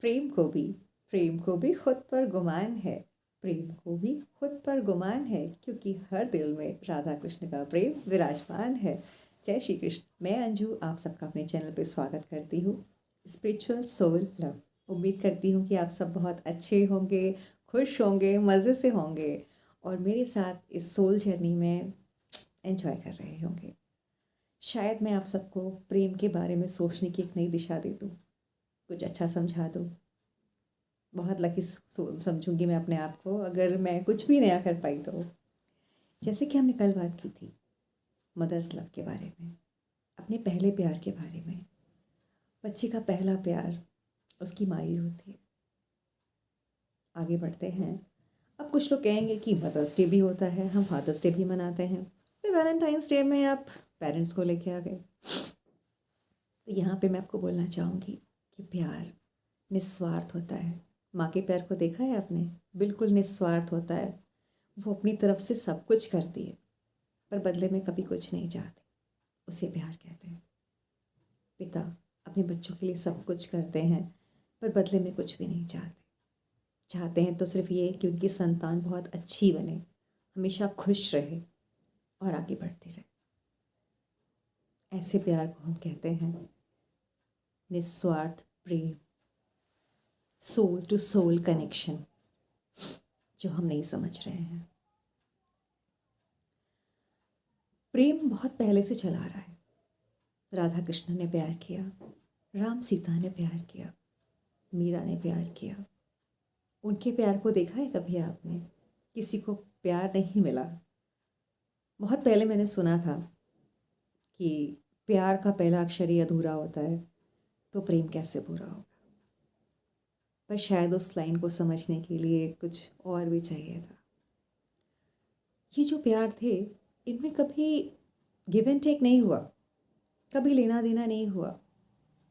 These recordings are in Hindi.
प्रेम को भी खुद पर गुमान है। प्रेम को भी खुद पर गुमान है, क्योंकि हर दिल में राधा कृष्ण का प्रेम विराजमान है। जय श्री कृष्ण। मैं अंजू आप सबका अपने चैनल पे स्वागत करती हूँ, स्पिरिचुअल सोल लव। उम्मीद करती हूँ कि आप सब बहुत अच्छे होंगे, खुश होंगे, मज़े से होंगे और मेरे साथ इस सोल जर्नी में एंजॉय कर रहे होंगे। शायद मैं आप सबको प्रेम के बारे में सोचने की एक नई दिशा दे दूँ, कुछ अच्छा समझा दूँ। बहुत लकी समझूंगी मैं अपने आप को अगर मैं कुछ भी नया कर पाई तो। जैसे कि हमने कल बात की थी मदर्स लव के बारे में, अपने पहले प्यार के बारे में। बच्चे का पहला प्यार उसकी माँ ही होती है। आगे बढ़ते हैं। अब कुछ लोग कहेंगे कि मदर्स डे भी होता है, हम फादर्स डे भी मनाते हैं, फिर वैलेंटाइंस डे में आप पेरेंट्स को लेके आ गए। तो यहाँ पे मैं आपको बोलना चाहूँगी कि प्यार निस्वार्थ होता है। माँ के प्यार को देखा है आपने? बिल्कुल निस्वार्थ होता है। वो अपनी तरफ से सब कुछ करती है पर बदले में कभी कुछ नहीं चाहती, उसे प्यार कहते हैं। पिता अपने बच्चों के लिए सब कुछ करते हैं पर बदले में कुछ भी नहीं चाहते। चाहते हैं तो सिर्फ ये कि उनकी संतान बहुत अच्छी बने, हमेशा खुश रहे और आगे बढ़ती रहे। ऐसे प्यार को हम कहते हैं निस्वार्थ प्रेम, सोल टू सोल कनेक्शन, जो हम नहीं समझ रहे हैं। प्रेम बहुत पहले से चला आ रहा है। राधा कृष्ण ने प्यार किया, राम सीता ने प्यार किया, मीरा ने प्यार किया। उनके प्यार को देखा है कभी आपने? किसी को प्यार नहीं मिला। बहुत पहले मैंने सुना था कि प्यार का पहला अक्षर ही अधूरा होता है तो प्रेम कैसे पूरा होगा। पर शायद उस लाइन को समझने के लिए कुछ और भी चाहिए था। ये जो प्यार थे इनमें कभी गिव एंड टेक नहीं हुआ, कभी लेना देना नहीं हुआ।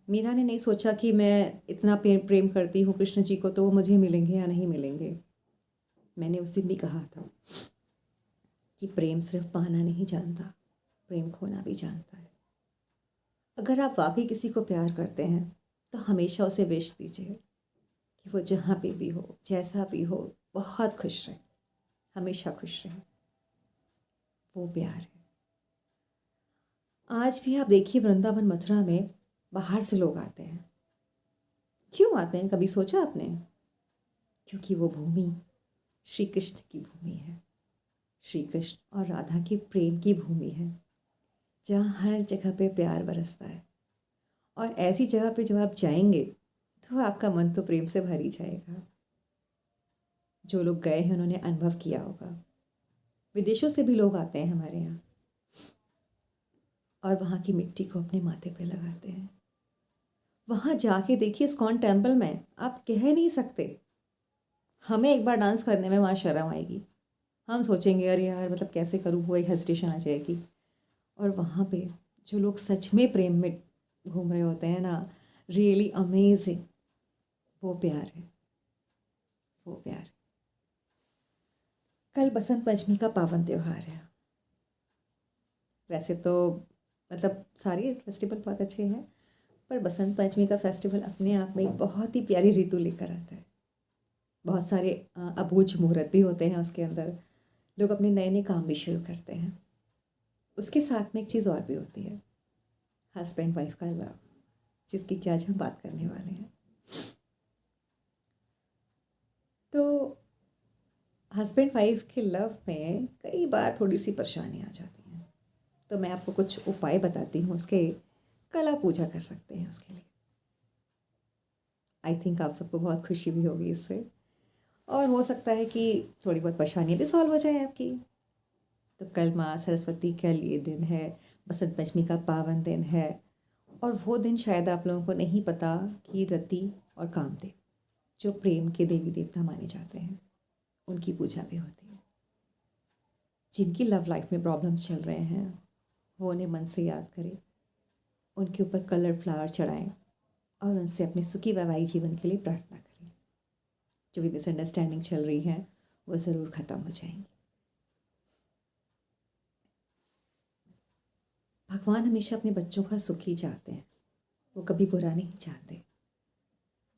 मीरा ने नहीं सोचा कि मैं इतना प्रेम करती हूँ कृष्ण जी को तो वो मुझे मिलेंगे या नहीं मिलेंगे। मैंने उस दिन भी कहा था कि प्रेम सिर्फ पाना नहीं जानता, प्रेम खोना भी जानता है। अगर आप वाकई किसी को प्यार करते हैं तो हमेशा उसे विश दीजिए कि वो जहाँ पे भी हो, जैसा भी हो, बहुत खुश रहे, हमेशा खुश रहे। वो प्यार है। आज भी आप देखिए वृंदावन मथुरा में बाहर से लोग आते हैं। क्यों आते हैं, कभी सोचा आपने? क्योंकि वो भूमि श्री कृष्ण की भूमि है। श्री कृष्ण और राधा के प्रेम की भूमि है, जहाँ हर जगह पे प्यार बरसता है। और ऐसी जगह पे जब आप जाएंगे तो आपका मन तो प्रेम से भर ही जाएगा। जो लोग गए हैं उन्होंने अनुभव किया होगा। विदेशों से भी लोग आते हैं हमारे यहाँ और वहाँ की मिट्टी को अपने माथे पे लगाते हैं। वहाँ जाके देखिए इस्कॉन टेम्पल में आप कह नहीं सकते, हमें एक बार डांस करने में वहाँ शर्म आएगी। हम सोचेंगे अरे यार मतलब कैसे करूँ, वो एक हेजिटेशन आ जाएगी। और वहाँ पे जो लोग सच में प्रेम में घूम रहे होते हैं ना, रियली अमेजिंग। वो प्यार है, वो प्यार। कल बसंत पंचमी का पावन त्यौहार है। वैसे तो मतलब सारे फेस्टिवल बहुत अच्छे हैं, पर बसंत पंचमी का फेस्टिवल अपने आप में एक बहुत ही प्यारी ऋतु लेकर आता है। बहुत सारे अबूझ मुहूर्त भी होते हैं उसके अंदर। लोग अपने नए नए काम भी शुरू करते हैं। उसके साथ में एक चीज़ और भी होती है, हस्बैंड वाइफ का लव, जिसकी कि आज हम बात करने वाले हैं। तो हस्बैंड वाइफ के लव में कई बार थोड़ी सी परेशानी आ जाती है, तो मैं आपको कुछ उपाय बताती हूँ उसके। कल आप पूजा कर सकते हैं उसके लिए। आई थिंक आप सबको बहुत खुशी भी होगी इससे, और हो सकता है कि थोड़ी बहुत परेशानी भी सॉल्व हो जाए आपकी। तो कल माँ सरस्वती का लिए दिन है, बसंत पंचमी का पावन दिन है। और वो दिन शायद आप लोगों को नहीं पता कि रति और कामदेव, जो प्रेम के देवी देवता माने जाते हैं, उनकी पूजा भी होती है। जिनकी लव लाइफ में प्रॉब्लम्स चल रहे हैं वो उन्हें मन से याद करें, उनके ऊपर कलर फ्लावर चढ़ाएं और उनसे अपने सुखी वैवाहिक जीवन के लिए प्रार्थना करें। जो भी मिसअंडरस्टैंडिंग चल रही हैं वो ज़रूर ख़त्म हो जाएंगी। भगवान हमेशा अपने बच्चों का सुख ही चाहते हैं, वो कभी बुरा नहीं चाहते।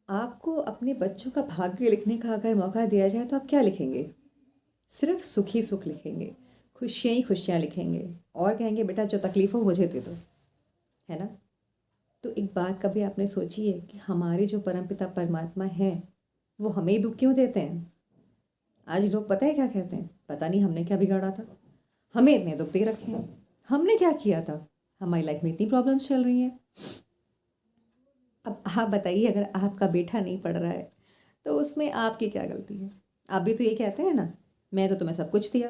आपको अपने बच्चों का भाग्य लिखने का अगर मौका दिया जाए तो आप क्या लिखेंगे? सिर्फ सुख ही सुख लिखेंगे, खुशियाँ ही खुशियाँ लिखेंगे और कहेंगे बेटा जो तकलीफ़ हो मुझे दे दो, है ना? तो एक बात कभी आपने सोची है कि हमारे जो परमपिता परमात्मा हैं, वो हमें ही दुःख क्यों देते हैं? आज लोग पता है क्या कहते हैं? पता नहीं हमने क्या बिगाड़ा था? हमें इतने दुःख दे रखे हैं। हमने क्या किया था? हमारी लाइफ में इतनी प्रॉब्लम्स चल रही हैं। अब आप बताइए अगर आपका बेटा नहीं पढ़ रहा है, तो उसमें आपकी क्या गलती है? आप भी तो ये कहते हैं ना, मैं तो तुम्हें सब कुछ दिया,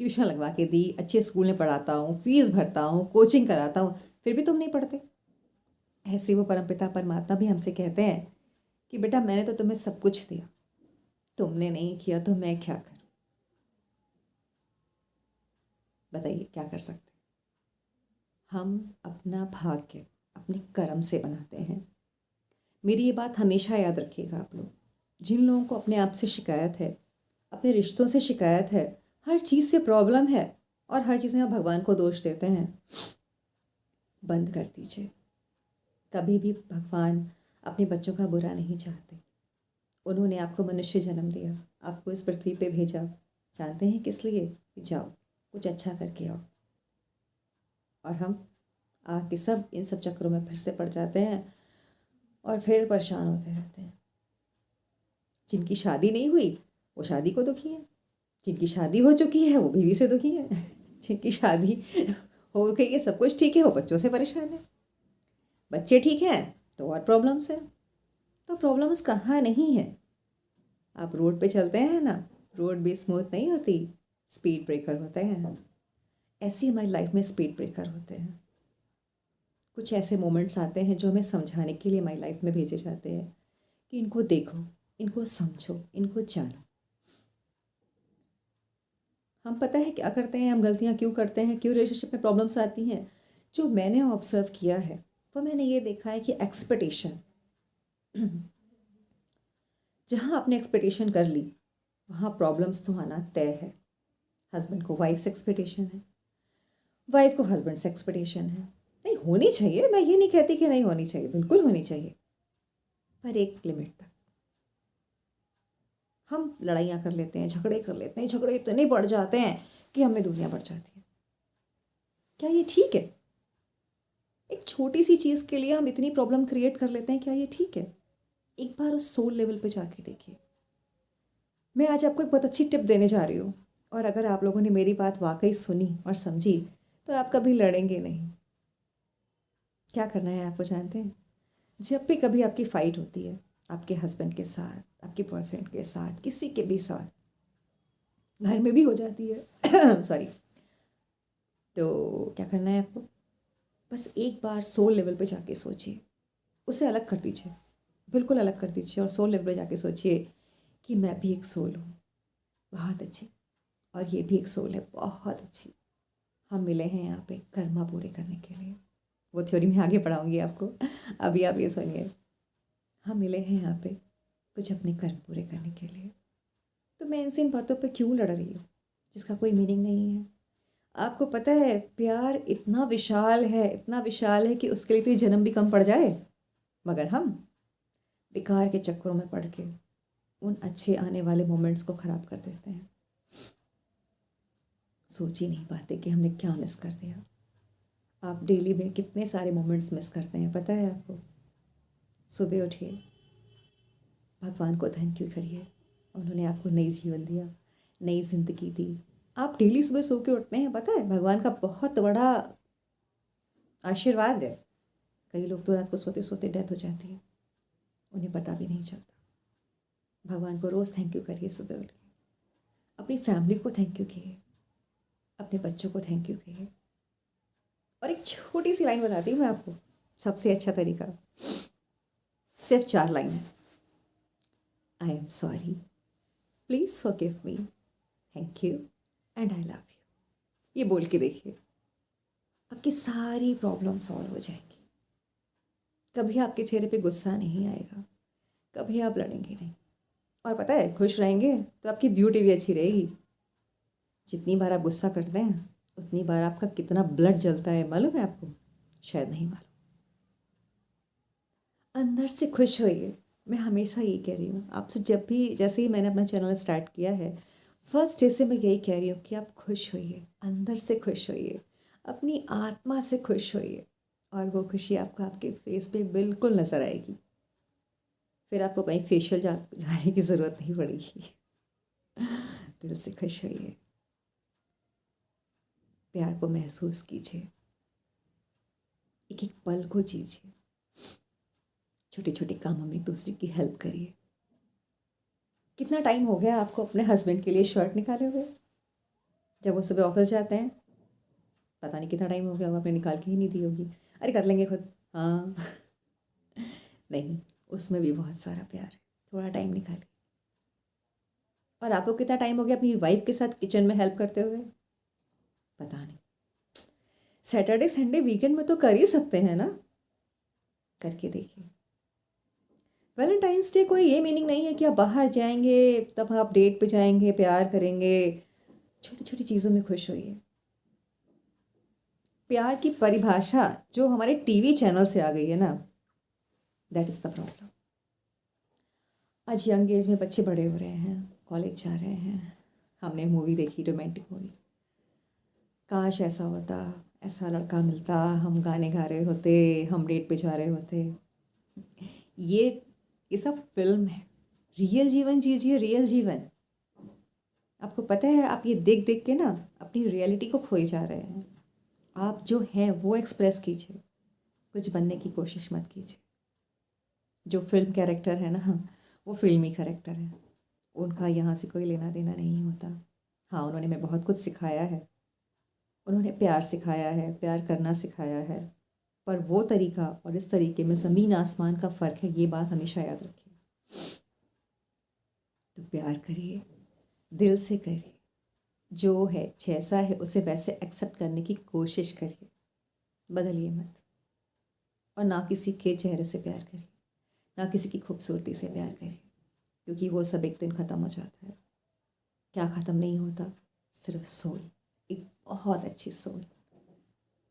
ट्यूशन लगवा के दी, अच्छे स्कूल में पढ़ाता हूँ, फीस भरता हूँ, कोचिंग कराता हूँ, फिर भी तुम नहीं पढ़ते। ऐसे वो परमपिता परमात्मा भी हमसे कहते हैं कि बेटा मैंने तो तुम्हें सब कुछ दिया, तुमने नहीं किया तो मैं क्या करूँ? बताइए क्या कर सकते हैं? हम अपना भाग्य अपने कर्म से बनाते हैं। मेरी ये बात हमेशा याद रखिएगा आप लोग। जिन लोगों को अपने आप से शिकायत है, अपने रिश्तों से शिकायत है, हर चीज़ से प्रॉब्लम है और हर चीज़ में आप भगवान को दोष देते हैं, बंद कर दीजिए। कभी भी भगवान अपने बच्चों का बुरा नहीं चाहते। उन्होंने आपको मनुष्य जन्म दिया, आपको इस पृथ्वी पे भेजा, जानते हैं किस लिए? कि जाओ कुछ अच्छा करके आओ। और हम आके सब इन सब चक्रों में फिर से पड़ जाते हैं और फिर परेशान होते रहते हैं। जिनकी शादी नहीं हुई वो शादी को दुखी है, जिनकी शादी हो चुकी है वो बीवी से दुखी है, जिनकी शादी हो गई है सब कुछ ठीक है वो बच्चों से परेशान है, बच्चे ठीक हैं तो और प्रॉब्लम्स हैं। तो प्रॉब्लम्स कहाँ नहीं है? आप रोड पे चलते हैं ना, रोड भी स्मूथ नहीं होती, स्पीड ब्रेकर होते हैं। ऐसे ही हमारी लाइफ में स्पीड ब्रेकर होते हैं। कुछ ऐसे मोमेंट्स आते हैं जो हमें समझाने के लिए हमारी लाइफ में भेजे जाते हैं कि इनको देखो, इनको समझो, इनको जानो। हम पता है क्या करते हैं, हम गलतियाँ क्यों करते हैं, क्यों रिलेशनशिप में प्रॉब्लम्स आती हैं? जो मैंने ऑब्ज़र्व किया है वो मैंने ये देखा है कि एक्सपेक्टेशन जहाँ आपने एक्सपेक्टेशन कर ली वहाँ प्रॉब्लम्स तो आना तय है। हस्बैंड को वाइफ से एक्सपेक्टेशन है, वाइफ को हस्बैंड से एक्सपेक्टेशन है। नहीं होनी चाहिए, मैं ये नहीं कहती कि नहीं होनी चाहिए, बिल्कुल होनी चाहिए, पर एक लिमिट तक। हम लड़ाइयाँ कर लेते हैं, झगड़े कर लेते हैं, झगड़े इतने बढ़ जाते हैं कि हमें दूरियां बढ़ जाती हैं। क्या ये ठीक है? एक छोटी सी चीज़ के लिए हम इतनी प्रॉब्लम क्रिएट कर लेते हैं, क्या ये ठीक है? एक बार उस सोल लेवल पे जाके देखिए। मैं आज आपको एक बहुत अच्छी टिप देने जा रही हूँ और अगर आप लोगों ने मेरी बात वाकई सुनी और समझी तो आप कभी लड़ेंगे नहीं। क्या करना है आपको जानते हैं? जब भी कभी आपकी फ़ाइट होती है आपके हस्बैंड के साथ, आपके बॉयफ्रेंड के साथ, किसी के भी साथ, घर में भी हो जाती है सॉरी, तो क्या करना है आपको? बस एक बार सोल लेवल पे जाके सोचिए, उसे अलग कर दीजिए, बिल्कुल अलग कर दीजिए और सोल लेवल पे जाके सोचिए कि मैं भी एक सोल हूँ, बहुत अच्छी, और ये भी एक सोल है, बहुत अच्छी। हम मिले हैं यहाँ पे कर्मा पूरे करने के लिए। वो थ्योरी मैं आगे पढ़ाऊँगी आपको, अभी आप ये सुनिए। हम मिले हैं यहाँ पे कुछ अपने कर्म पूरे करने के लिए। तो मैं इनसे इन बातों पे क्यों लड़ रही हूँ जिसका कोई मीनिंग नहीं है? आपको पता है प्यार इतना विशाल है, इतना विशाल है कि उसके लिए तो ये जन्म भी कम पड़ जाए, मगर हम बेकार के चक्करों में पड़ के उन अच्छे आने वाले मोमेंट्स को ख़राब कर देते हैं। सोच ही नहीं पाते कि हमने क्या मिस कर दिया। आप डेली में कितने सारे मोमेंट्स मिस करते हैं पता है आपको? सुबह उठिए, भगवान को थैंक यू करिए, उन्होंने आपको नई जीवन दिया, नई ज़िंदगी दी। आप डेली सुबह सो के उठते हैं, पता है भगवान का बहुत बड़ा आशीर्वाद है। कई लोग तो रात को सोते सोते डेथ हो जाती है, उन्हें पता भी नहीं चलता। भगवान को रोज़ थैंक यू करिए सुबह उठ के, अपनी फैमिली को थैंक यू कहिए, अपने बच्चों को थैंक यू कहिए। और एक छोटी सी लाइन बताती हूँ मैं आपको, सबसे अच्छा तरीका, सिर्फ 4 लाइन है। I am sorry, please forgive me, thank you and I love you. ये बोल के देखिए, आपकी सारी प्रॉब्लम सॉल्व हो जाएगी। कभी आपके चेहरे पे गुस्सा नहीं आएगा, कभी आप लड़ेंगे नहीं, और पता है खुश रहेंगे तो आपकी ब्यूटी भी अच्छी रहेगी। जितनी बार आप गुस्सा करते हैं उतनी बार आपका कितना ब्लड जलता है मालूम है आपको? शायद नहीं मालूम। अंदर से खुश होइए, मैं हमेशा यही कह रही हूँ आपसे, जब भी जैसे ही मैंने अपना चैनल स्टार्ट किया है, फर्स्ट डे से मैं यही कह रही हूँ कि आप खुश होइए, अंदर से खुश होइए, अपनी आत्मा से खुश होइए, और वो खुशी आपको आपके फेस पे बिल्कुल नज़र आएगी। फिर आपको कहीं फेशियल जाने की ज़रूरत नहीं पड़ेगी। दिल से खुश होइए, प्यार को महसूस कीजिए, एक एक पल को जीजिए, छोटे छोटे कामों में एक दूसरे की हेल्प करिए। कितना टाइम हो गया आपको अपने हस्बैंड के लिए शर्ट निकाले हुए? जब वो सुबह ऑफिस जाते हैं, पता नहीं कितना टाइम हो गया होगा, आपने निकाल के ही नहीं दी होगी। अरे कर लेंगे खुद, हाँ। नहीं, उसमें भी बहुत सारा प्यार है, थोड़ा टाइम निकालिए। और आपको कितना टाइम हो गया अपनी वाइफ के साथ किचन में हेल्प करते हुए? पता नहीं। सैटरडे संडे वीकेंड में तो कर ही सकते हैं ना, करके देखिए। वैलेंटाइंस डे कोई ये मीनिंग नहीं है कि आप बाहर जाएंगे तब आप डेट पे जाएंगे, प्यार करेंगे। छोटी छोटी चीज़ों में खुश होइए। प्यार की परिभाषा जो हमारे टीवी चैनल से आ गई है ना, दैट इज़ द प्रॉब्लम। आज यंग एज में बच्चे बड़े हो रहे हैं, कॉलेज जा रहे हैं, हमने मूवी देखी, रोमांटिक मूवी, काश ऐसा होता, ऐसा लड़का मिलता, हम गाने गा रहे होते, हम डेट पे जा रहे होते। ये ये सब फिल्म है, रियल जीवन जीजिए, रियल जीवन। आपको पता है आप ये देख देख के ना अपनी रियलिटी को खोए जा रहे हैं। आप जो हैं वो एक्सप्रेस कीजिए, कुछ बनने की कोशिश मत कीजिए। जो फिल्म कैरेक्टर है ना, वो फिल्मी कैरेक्टर है, उनका यहाँ से कोई लेना देना नहीं होता। हाँ, उन्होंने हमें बहुत कुछ सिखाया है, उन्होंने प्यार सिखाया है, प्यार करना सिखाया है, पर वो तरीका और इस तरीके में ज़मीन आसमान का फ़र्क है, ये बात हमेशा याद रखिए। तो प्यार करिए, दिल से करिए, जो है जैसा है उसे वैसे एक्सेप्ट करने की कोशिश करिए, बदलिए मत। और ना किसी के चेहरे से प्यार करिए, ना किसी की खूबसूरती से प्यार करिए, क्योंकि वो सब एक दिन ख़त्म हो जाता है। क्या ख़त्म नहीं होता? सिर्फ सोल, एक बहुत अच्छी सोल।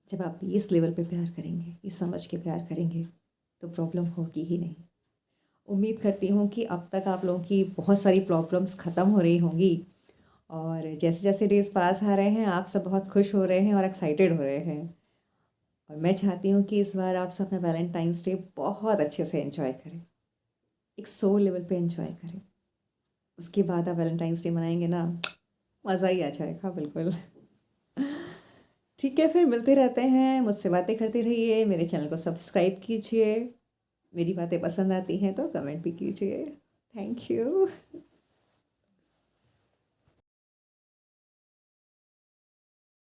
जब आप इस लेवल पे प्यार करेंगे, इस समझ के प्यार करेंगे, तो प्रॉब्लम होगी ही नहीं। उम्मीद करती हूँ कि अब तक आप लोगों की बहुत सारी प्रॉब्लम्स ख़त्म हो रही होंगी, और जैसे जैसे डेज़ पास आ रहे हैं आप सब बहुत खुश हो रहे हैं और एक्साइटेड हो रहे हैं। और मैं चाहती हूँ कि इस बार आप सब अपना वैलेंटाइंस डे बहुत अच्छे से एंजॉय करें, एक सोल लेवल पे एंजॉय करें। उसके बाद आप वैलेंटाइंस डे मनाएंगे ना, मज़ा ही आ जाएगा बिल्कुल। ठीक है, फिर मिलते रहते हैं, मुझसे बातें करते रहिए, मेरे चैनल को सब्सक्राइब कीजिए, मेरी बातें पसंद आती हैं तो कमेंट भी कीजिए। Thank you.